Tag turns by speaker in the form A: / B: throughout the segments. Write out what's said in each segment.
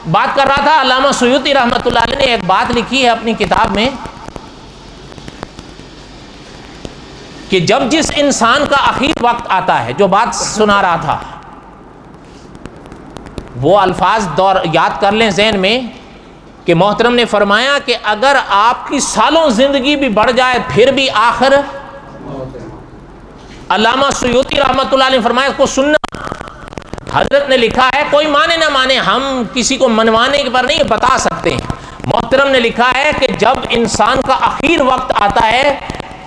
A: بات کر رہا تھا علامہ سیوطی رحمۃ اللہ علیہ نے ایک بات لکھی ہے اپنی کتاب میں کہ جب جس انسان کا آخری وقت آتا ہے، جو بات سنا رہا تھا وہ الفاظ دور یاد کر لیں ذہن میں، کہ محترم نے فرمایا کہ اگر آپ کی سالوں زندگی بھی بڑھ جائے پھر بھی آخر، علامہ سیوطی رحمۃ اللہ علیہ نے فرمایا اس کو سننا۔ حضرت نے لکھا ہے، کوئی مانے نہ مانے، ہم کسی کو منوانے پر نہیں بتا سکتے ہیں، محترم نے لکھا ہے کہ جب انسان کا آخر وقت آتا ہے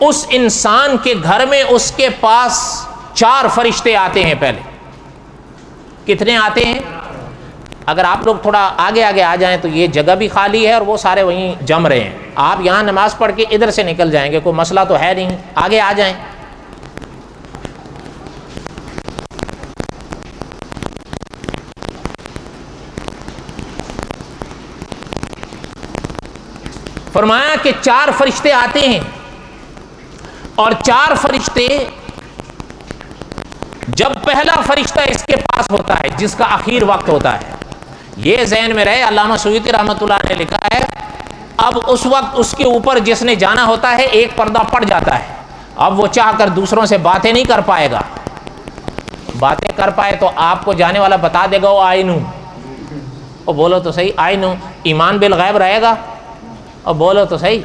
A: اس انسان کے گھر میں اس کے پاس 4 فرشتے آتے ہیں۔ پہلے کتنے آتے ہیں؟ اگر آپ لوگ تھوڑا آگے آگے آ جائیں تو یہ جگہ بھی خالی ہے اور وہ سارے وہیں جم رہے ہیں، آپ یہاں نماز پڑھ کے ادھر سے نکل جائیں گے، کوئی مسئلہ تو ہے نہیں، آگے آ جائیں۔ فرمایا کہ 4 فرشتے آتے ہیں، اور 4 فرشتے، جب پہلا فرشتہ اس کے پاس ہوتا ہے جس کا آخر وقت ہوتا ہے، یہ ذہن میں رہے، علامہ سیوطی رحمۃ اللہ نے لکھا ہے، اب اس وقت اس کے اوپر جس نے جانا ہوتا ہے ایک پردہ پڑ جاتا ہے، اب وہ چاہ کر دوسروں سے باتیں نہیں کر پائے گا، باتیں کر پائے تو آپ کو جانے والا بتا دے گا وہ آئی نو، اور بولو تو صحیح آئی نو، ایمان بالغیب رہے گا، اور بولو تو صحیح۔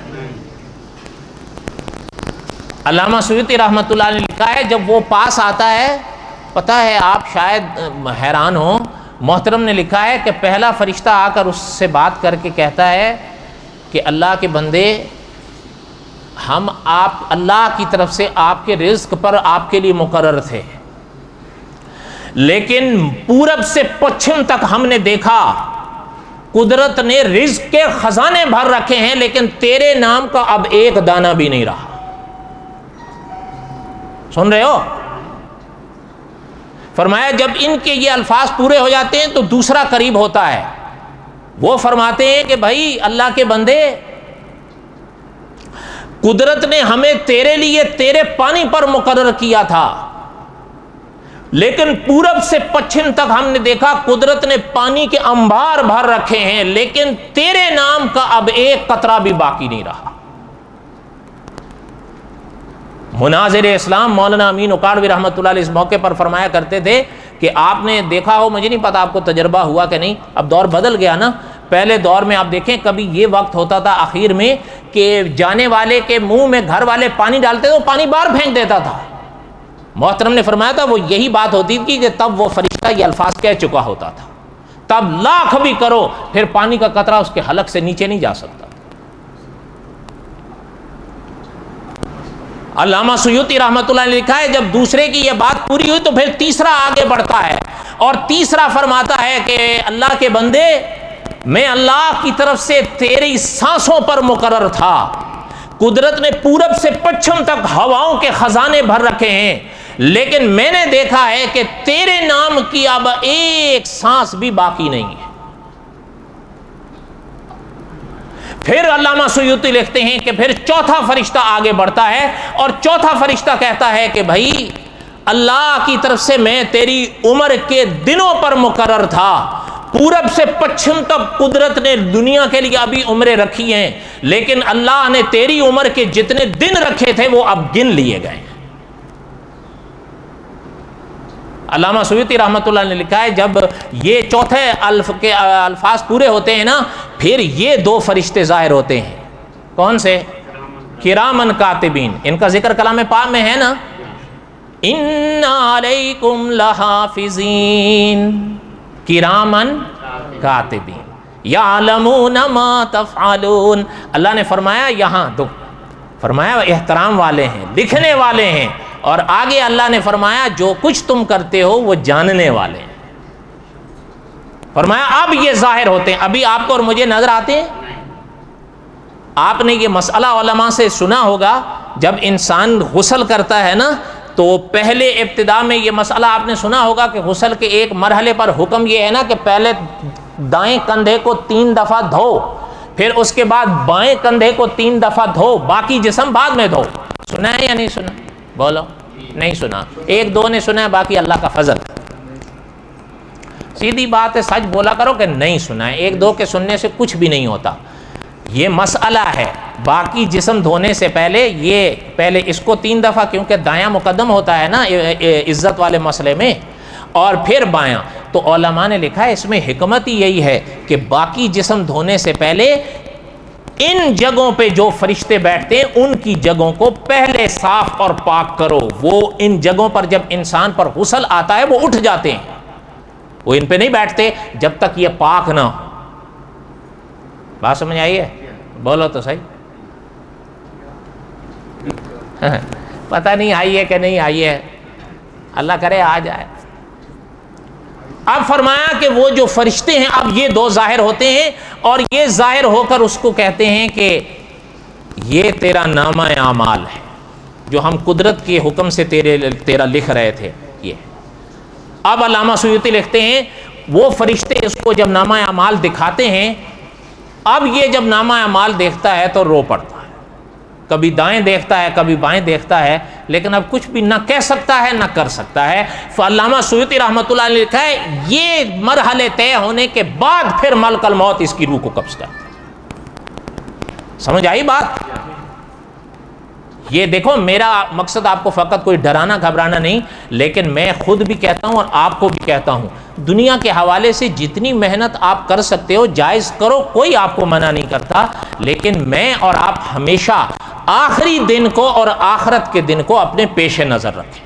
A: علامہ سیوطی رحمۃ اللہ نے لکھا ہے جب وہ پاس آتا ہے، پتہ ہے آپ شاید حیران ہو، محترم نے لکھا ہے کہ پہلا فرشتہ آ کر اس سے بات کر کے کہتا ہے کہ اللہ کے بندے، ہم آپ اللہ کی طرف سے آپ کے رزق پر آپ کے لیے مقرر تھے، لیکن پورب سے پچھم تک ہم نے دیکھا قدرت نے رزق کے خزانے بھر رکھے ہیں، لیکن تیرے نام کا اب ایک دانہ بھی نہیں رہا۔ سن رہے ہو؟ فرمایا جب ان کے یہ الفاظ پورے ہو جاتے ہیں تو دوسرا قریب ہوتا ہے، وہ فرماتے ہیں کہ بھائی اللہ کے بندے، قدرت نے ہمیں تیرے لیے تیرے پانی پر مقرر کیا تھا، لیکن پورب سے پچھم تک ہم نے دیکھا قدرت نے پانی کے انبار بھر رکھے ہیں، لیکن تیرے نام کا اب ایک قطرہ بھی باقی نہیں رہا۔ مناظر اسلام مولانا امین اکاڑوی رحمۃ اللہ علیہ اس موقع پر فرمایا کرتے تھے کہ آپ نے دیکھا ہو، مجھے نہیں پتا آپ کو تجربہ ہوا کہ نہیں، اب دور بدل گیا نا، پہلے دور میں آپ دیکھیں کبھی یہ وقت ہوتا تھا آخر میں کہ جانے والے کے منہ میں گھر والے پانی ڈالتے تو پانی باہر پھینک دیتا تھا، محترم نے فرمایا تھا وہ یہی بات ہوتی تھی کہ تب وہ فرشتہ یہ الفاظ کہہ چکا ہوتا تھا، تب لاکھ بھی کرو پھر پانی کا قطرہ اس کے حلق سے نیچے نہیں جا سکتا۔ علامہ سیوطی رحمۃ اللہ نے لکھا ہے جب دوسرے کی یہ بات پوری ہوئی تو پھر تیسرا آگے بڑھتا ہے، اور تیسرا فرماتا ہے کہ اللہ کے بندے، میں اللہ کی طرف سے تیری سانسوں پر مقرر تھا، قدرت نے پورب سے پچھم تک ہواؤں کے خزانے بھر رکھے ہیں، لیکن میں نے دیکھا ہے کہ تیرے نام کی اب ایک سانس بھی باقی نہیں ہے۔ پھر علامہ سیوطی لکھتے ہیں کہ پھر چوتھا فرشتہ آگے بڑھتا ہے، اور چوتھا فرشتہ کہتا ہے کہ بھائی اللہ کی طرف سے میں تیری عمر کے دنوں پر مقرر تھا، پورب سے پچھم تک قدرت نے دنیا کے لیے ابھی عمریں رکھی ہیں، لیکن اللہ نے تیری عمر کے جتنے دن رکھے تھے وہ اب گن لیے گئے۔ علامہ سیوطی رحمۃ اللہ نے لکھا ہے جب یہ چوتھے کے الفاظ پورے ہوتے ہیں نا، پھر یہ 2 فرشتے ظاہر ہوتے ہیں، کون سے؟ کرامن کاتبین، ان کا ذکر کلام پاک میں ہے نا، ان علیکم لحافظین کرامن کاتبین یعلمون ما تفعلون، اللہ نے فرمایا یہاں فرمایا احترام والے ہیں، لکھنے والے ہیں، اور آگے اللہ نے فرمایا جو کچھ تم کرتے ہو وہ جاننے والے ہیں۔ فرمایا اب یہ ظاہر ہوتے ہیں، ابھی آپ کو اور مجھے نظر آتے ہیں۔ آپ نے یہ مسئلہ علماء سے سنا ہوگا، جب انسان غسل کرتا ہے نا تو پہلے ابتدا میں یہ مسئلہ آپ نے سنا ہوگا کہ غسل کے ایک مرحلے پر حکم یہ ہے نا کہ پہلے دائیں کندھے کو 3 دفعہ دھو، پھر اس کے بعد بائیں کندھے کو 3 دفعہ دھو، باقی جسم بعد میں دھو۔ سنا ہے یا نہیں سنا؟ بولو، نہیں سنا، 1-2 نے سنا ہے، باقی اللہ کا فضل۔ سیدھی بات ہے، سچ بولا کرو کہ نہیں سنا ہے، ایک دو کے سننے سے کچھ بھی نہیں ہوتا. یہ مسئلہ ہے. باقی جسم دھونے سے پہلے یہ پہلے اس کو 3 دفعہ، کیونکہ دایاں مقدم ہوتا ہے نا عزت والے مسئلے میں، اور پھر بایاں. تو علماء نے لکھا ہے اس میں حکمت ہی یہی ہے کہ باقی جسم دھونے سے پہلے ان جگہوں پہ جو فرشتے بیٹھتے ہیں ان کی جگہوں کو پہلے صاف اور پاک کرو. وہ ان جگہوں پر جب انسان پر غسل آتا ہے وہ اٹھ جاتے ہیں، وہ ان پہ نہیں بیٹھتے جب تک یہ پاک نہ ہو. بات سمجھ آئی ہے؟ بولو تو صحیح. پتہ نہیں آئی ہے کہ نہیں آئی ہے، اللہ کرے آ جائے. اب فرمایا کہ وہ جو فرشتے ہیں اب یہ 2 ظاہر ہوتے ہیں، اور یہ ظاہر ہو کر اس کو کہتے ہیں کہ یہ تیرا نامہ اعمال ہے جو ہم قدرت کے حکم سے تیرا لکھ رہے تھے. یہ اب علامہ سیوطی لکھتے ہیں وہ فرشتے اس کو جب نامہ اعمال دکھاتے ہیں، اب یہ جب نامہ اعمال دیکھتا ہے تو رو پڑتا ہے. کبھی دائیں دیکھتا ہے کبھی بائیں دیکھتا ہے، لیکن اب کچھ بھی نہ کہہ سکتا ہے نہ کر سکتا ہے. علامہ سیوطی رحمۃ اللہ علیہ نے لکھا ہے یہ مرحلے طے ہونے کے بعد پھر ملک الموت اس کی روح کو قبض کرتا ہے. سمجھ آئی بات؟ یہ دیکھو میرا مقصد آپ کو فقط کوئی ڈرانا گھبرانا نہیں، لیکن میں خود بھی کہتا ہوں اور آپ کو بھی کہتا ہوں دنیا کے حوالے سے جتنی محنت آپ کر سکتے ہو جائز کرو، کوئی آپ کو منع نہیں کرتا. لیکن میں اور آپ ہمیشہ آخری دن کو اور آخرت کے دن کو اپنے پیش نظر رکھیں.